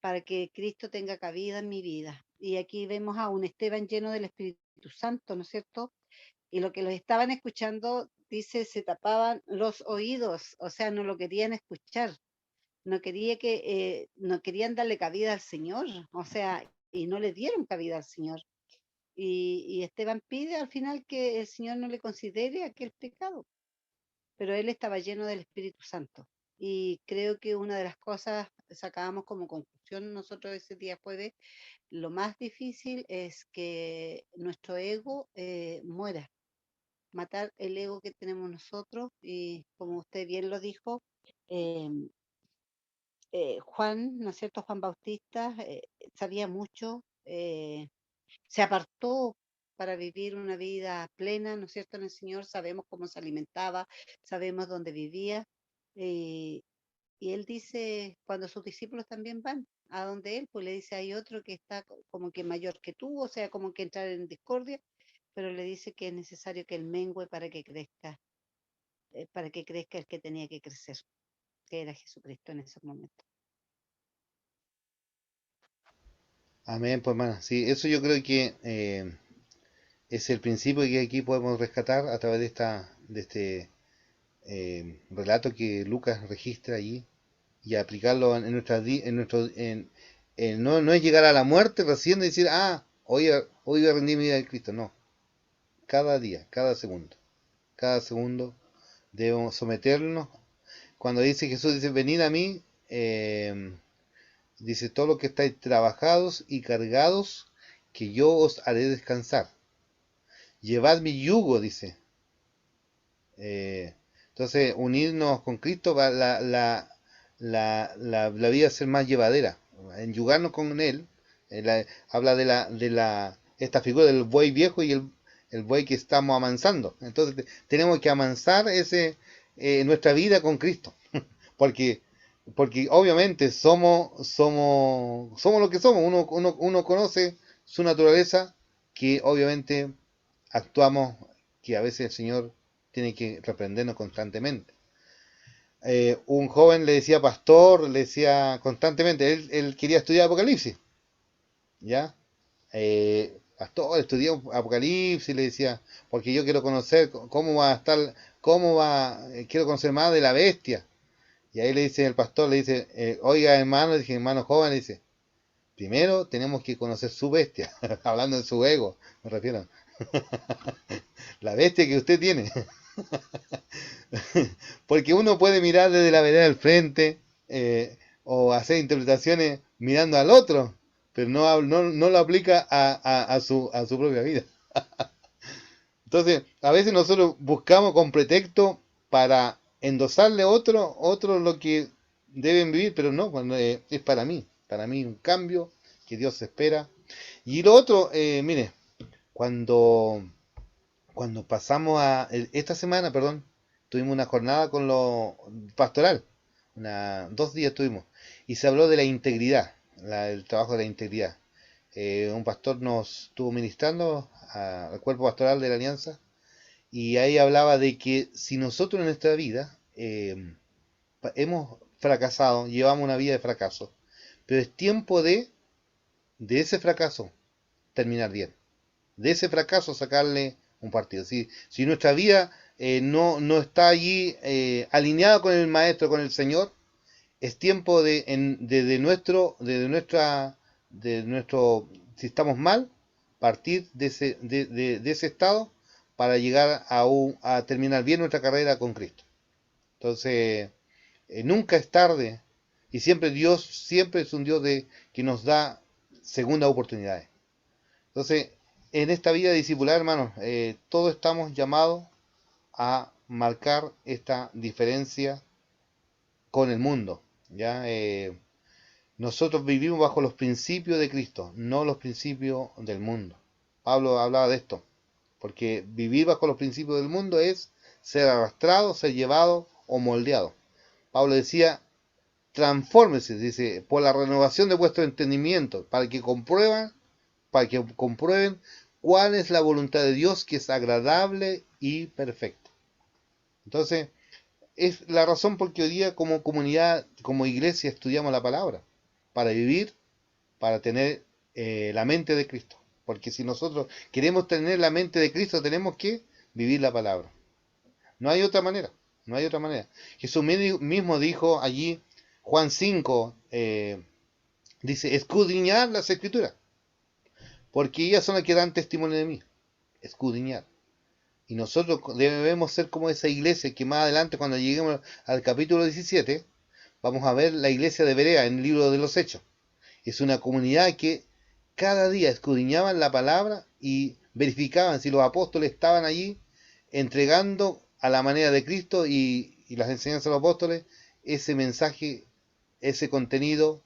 para que Cristo tenga cabida en mi vida. Y aquí vemos a un Esteban lleno del Espíritu Santo, ¿no es cierto? Y lo que los estaban escuchando, dice, se tapaban los oídos, o sea, no lo querían escuchar, no querían darle cabida al Señor, o sea, y no le dieron cabida al Señor. Y Esteban pide al final que el Señor no le considere aquel pecado, pero él estaba lleno del Espíritu Santo. Y creo que una de las cosas sacábamos como conclusión nosotros ese día jueves, lo más difícil es que nuestro ego muera, matar el ego que tenemos nosotros y como usted bien lo dijo, eh, Juan, ¿no es cierto? Juan Bautista sabía mucho, se apartó para vivir una vida plena, ¿no es cierto? En el Señor sabemos cómo se alimentaba, sabemos dónde vivía. eh, y él dice, cuando sus discípulos también van a donde él, pues le dice, hay otro que está como que mayor que tú, o sea, como que entrar en discordia, pero le dice que es necesario que él mengüe para que crezca. para que crezca el que tenía que crecer, que era Jesucristo en ese momento. Amén, pues hermano. Sí, eso yo creo que es el principio que aquí podemos rescatar a través de este relato que Lucas registra allí y aplicarlo en no es llegar a la muerte recién y decir, hoy voy a rendir mi vida a Cristo. No, cada día, cada segundo debemos someternos. Cuando dice Jesús, dice, venid a mí, dice, todos los que estáis trabajados y cargados, que yo os haré descansar. Llevad mi yugo, dice. Entonces, unirnos con Cristo va la vida a ser más llevadera. Enyugarnos con Él, habla de esta figura del buey viejo y el buey que estamos amansando. Entonces, tenemos que amansar nuestra vida con Cristo. Porque obviamente somos lo que somos. Uno conoce su naturaleza, que obviamente actuamos, que a veces el Señor tiene que reprendernos constantemente. Un joven le decía pastor, le decía constantemente, él quería estudiar Apocalipsis, ¿ya? Pastor, estudié Apocalipsis, le decía, porque yo quiero conocer cómo va a estar, quiero conocer más de la bestia. Y ahí le dice el pastor, le dice, oiga hermano, dije, hermano joven, le dice, primero tenemos que conocer su bestia, hablando de su ego, me refiero. La bestia que usted tiene. Porque uno puede mirar desde la vereda del frente o hacer interpretaciones mirando al otro, pero no lo aplica a su propia vida. Entonces, a veces nosotros buscamos con pretexto para endosarle a otro lo que deben vivir, pero no, cuando es para mí un cambio que Dios espera. Y lo otro, mire, cuando pasamos esta semana, perdón, tuvimos una jornada con lo pastoral, 2 días tuvimos, y se habló de la integridad, el trabajo de la integridad. Un pastor nos estuvo ministrando al cuerpo pastoral de la Alianza, y ahí hablaba de que si nosotros en nuestra vida hemos fracasado, llevamos una vida de fracaso, pero es tiempo de ese fracaso terminar bien, de ese fracaso sacarle un partido. Si nuestra vida no está allí alineada con el Maestro, con el Señor, es tiempo de nuestro, si estamos mal, partir de ese estado para llegar a terminar bien nuestra carrera con Cristo. Entonces, nunca es tarde, y Dios siempre es un Dios que nos da segundas oportunidades. Entonces, en esta vida discipular, hermanos, todos estamos llamados a marcar esta diferencia con el mundo, ¿ya? Nosotros vivimos bajo los principios de Cristo, no los principios del mundo. Pablo hablaba de esto, porque vivir bajo los principios del mundo es ser arrastrado, ser llevado o moldeado. Pablo decía, transfórmese, dice, por la renovación de vuestro entendimiento, para que comprueben cuál es la voluntad de Dios, que es agradable y perfecta. Entonces, es la razón por que hoy día como comunidad, como iglesia, estudiamos la palabra, para vivir, para tener la mente de Cristo. Porque si nosotros queremos tener la mente de Cristo, tenemos que vivir la palabra. No hay otra manera, no hay otra manera. Jesús mismo dijo allí, Juan 5, dice, escudriñar las Escrituras, porque ellas son las que dan testimonio de mí. Escudriñar. Y nosotros debemos ser como esa iglesia que más adelante, cuando lleguemos al capítulo 17, vamos a ver la iglesia de Berea en el libro de los Hechos. Es una comunidad que cada día escudriñaban la palabra y verificaban si los apóstoles estaban allí entregando a la manera de Cristo y las enseñanzas de los apóstoles ese mensaje, ese contenido,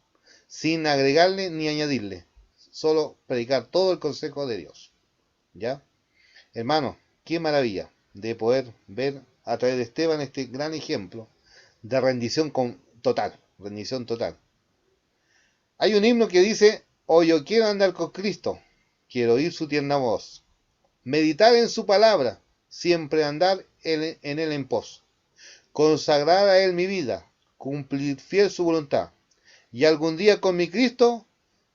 sin agregarle ni añadirle. Solo predicar todo el consejo de Dios. ¿Ya? Hermano, qué maravilla de poder ver a través de Esteban este gran ejemplo de rendición total, rendición total. Hay un himno que dice, oh, yo quiero andar con Cristo, quiero oír su tierna voz, meditar en su palabra, siempre andar en él en pos. consagrar a Él mi vida, cumplir fiel su voluntad, y algún día con mi Cristo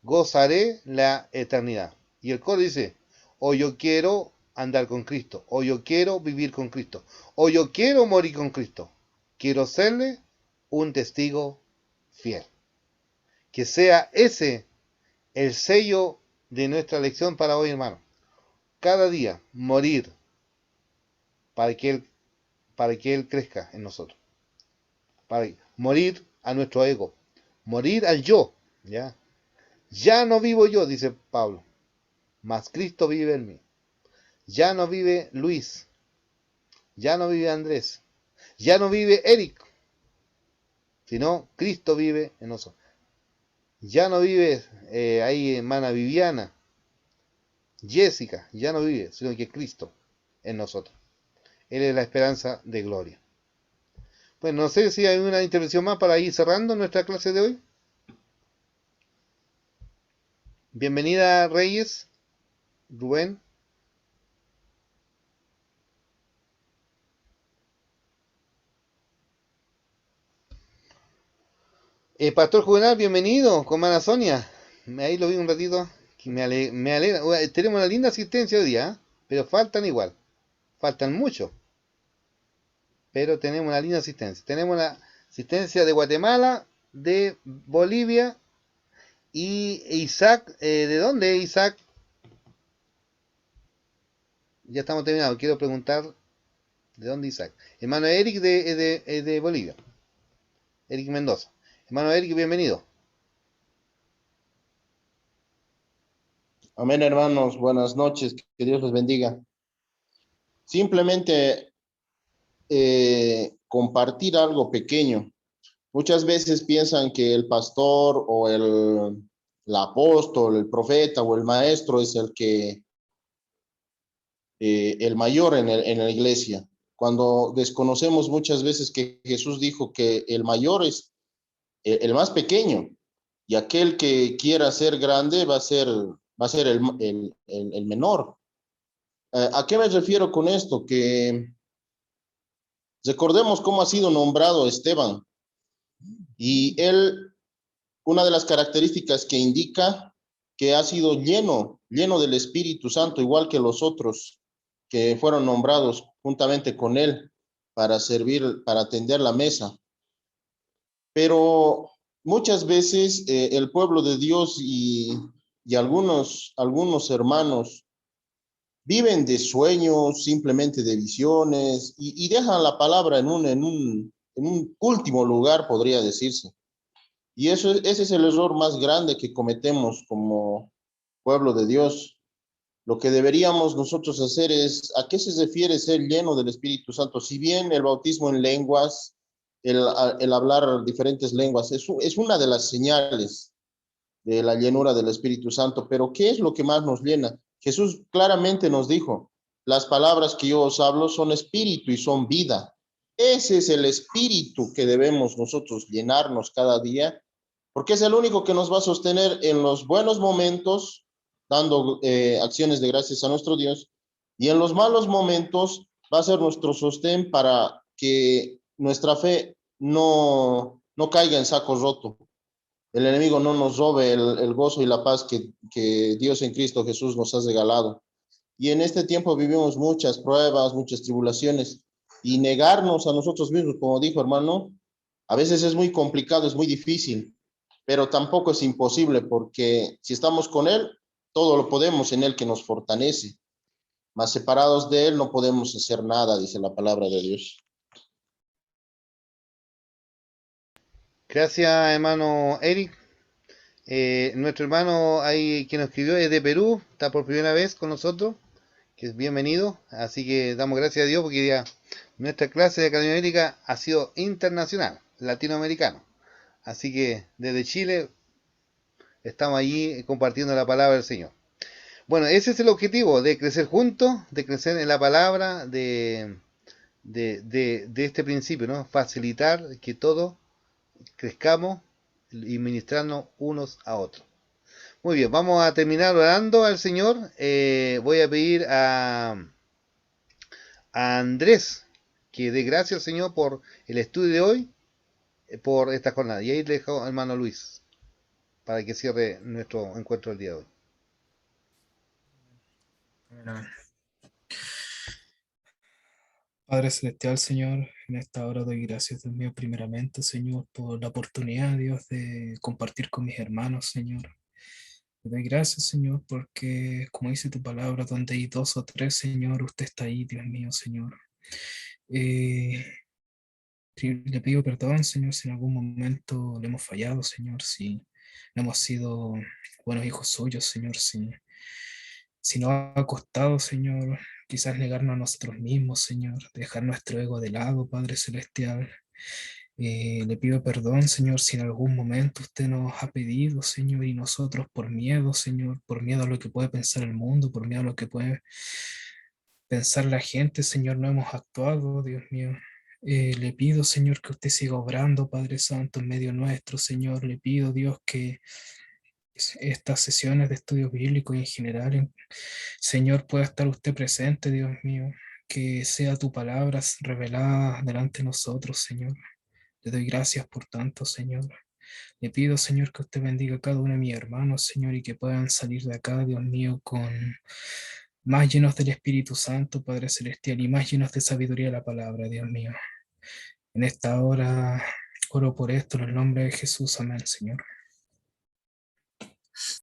gozaré la eternidad. Y el coro dice, o yo quiero andar con Cristo, o yo quiero vivir con Cristo, o yo quiero morir con Cristo. Quiero serle un testigo fiel. Que sea ese el sello de nuestra lección para hoy, hermano. Cada día morir para que Él crezca en nosotros. Para morir a nuestro ego. Morir al yo. ¿Ya? Ya no vivo yo, dice Pablo, mas Cristo vive en mí. Ya no vive Luis. Ya no vive Andrés. Ya no vive Eric. Sino Cristo vive en nosotros. Ya no vive ahí hermana Viviana, Jessica, ya no vive, sino que Cristo en nosotros. Él es la esperanza de gloria. Bueno, no sé si hay una intervención más para ir cerrando nuestra clase de hoy. Bienvenida Reyes, Rubén. Pastor Juvenal, bienvenido, con hermana Sonia. Ahí lo vi un ratito. Me alegra. Tenemos una linda asistencia hoy día, ¿eh? Pero faltan igual. Faltan mucho. Pero tenemos una linda asistencia. Tenemos la asistencia de Guatemala, de Bolivia y Isaac. ¿De dónde, Isaac? Ya estamos terminados. Quiero preguntar, ¿de dónde Isaac? Hermano Eric de Bolivia. Eric Mendoza. Hermano Eric, bienvenido. Amén, hermanos. Buenas noches. Que Dios los bendiga. Simplemente compartir algo pequeño. Muchas veces piensan que el pastor o el apóstol, el profeta o el maestro es el mayor en la iglesia. Cuando desconocemos muchas veces que Jesús dijo que el mayor es el más pequeño, y aquel que quiera ser grande va a ser el menor. ¿A qué me refiero con esto? Que recordemos cómo ha sido nombrado Esteban, y él, una de las características que indica que ha sido lleno del Espíritu Santo, igual que los otros que fueron nombrados juntamente con él para servir, para atender la mesa. Pero muchas veces el pueblo de Dios y algunos hermanos viven de sueños, simplemente de visiones, y dejan la palabra en un último lugar, podría decirse. Y ese es el error más grande que cometemos como pueblo de Dios. Lo que deberíamos nosotros hacer es, ¿a qué se refiere ser lleno del Espíritu Santo? Si bien el bautismo en lenguas, el hablar diferentes lenguas, es una de las señales de la llenura del Espíritu Santo, pero ¿qué es lo que más nos llena? Jesús claramente nos dijo, las palabras que yo os hablo son espíritu y son vida. Ese es el espíritu que debemos nosotros llenarnos cada día, porque es el único que nos va a sostener en los buenos momentos, dando acciones de gracias a nuestro Dios, y en los malos momentos va a ser nuestro sostén para que nuestra fe no caiga en saco roto. El enemigo no nos robe el gozo y la paz que Dios en Cristo Jesús nos ha regalado. Y en este tiempo vivimos muchas pruebas, muchas tribulaciones, y negarnos a nosotros mismos, como dijo hermano, a veces es muy complicado, es muy difícil, pero tampoco es imposible, porque si estamos con Él, todo lo podemos en Él que nos fortalece. Mas separados de Él no podemos hacer nada, dice la palabra de Dios. Gracias, hermano Eric. Nuestro hermano ahí que nos escribió es de Perú, está por primera vez con nosotros, que es bienvenido. Así que damos gracias a Dios porque ya nuestra clase de Academia Bíblica ha sido internacional, latinoamericano. Así que desde Chile estamos allí compartiendo la palabra del Señor. Bueno, ese es el objetivo, de crecer juntos, de crecer en la palabra, de este principio, ¿no? Facilitar que todos crezcamos y ministrarnos unos a otros. Muy bien, vamos a terminar orando al Señor. Voy a pedir a Andrés que dé gracias al Señor por el estudio de hoy, por esta jornada. Y ahí le dejo al hermano Luis para que cierre nuestro encuentro del día de hoy. Amén. Padre Celestial, Señor, en esta hora doy gracias, Dios mío, primeramente, Señor, por la oportunidad, Dios, de compartir con mis hermanos, Señor. Te doy gracias, Señor, porque, como dice tu palabra, donde hay 2 o 3, Señor, usted está ahí, Dios mío, Señor. Le pido perdón, Señor, si en algún momento le hemos fallado, Señor, si no hemos sido buenos hijos suyos, Señor, si nos ha costado, Señor, quizás negarnos a nosotros mismos, Señor, dejar nuestro ego de lado, Padre Celestial. Le pido perdón, Señor, si en algún momento usted nos ha pedido, Señor, y nosotros por miedo, Señor, por miedo a lo que puede pensar el mundo, por miedo a lo que puede pensar la gente, Señor, no hemos actuado, Dios mío. Le pido, Señor, que usted siga obrando, Padre Santo, en medio nuestro, Señor. Le pido, Dios, que estas sesiones de estudio bíblico y en general, Señor, pueda estar usted presente, Dios mío. Que sea tu palabra revelada delante de nosotros, Señor. Le doy gracias por tanto, Señor. Le pido, Señor, que usted bendiga a cada uno de mis hermanos, Señor, y que puedan salir de acá, Dios mío, con más llenos del Espíritu Santo, Padre Celestial, y más llenos de sabiduría de la palabra, Dios mío. En esta hora oro por esto en el nombre de Jesús. Amén, Señor.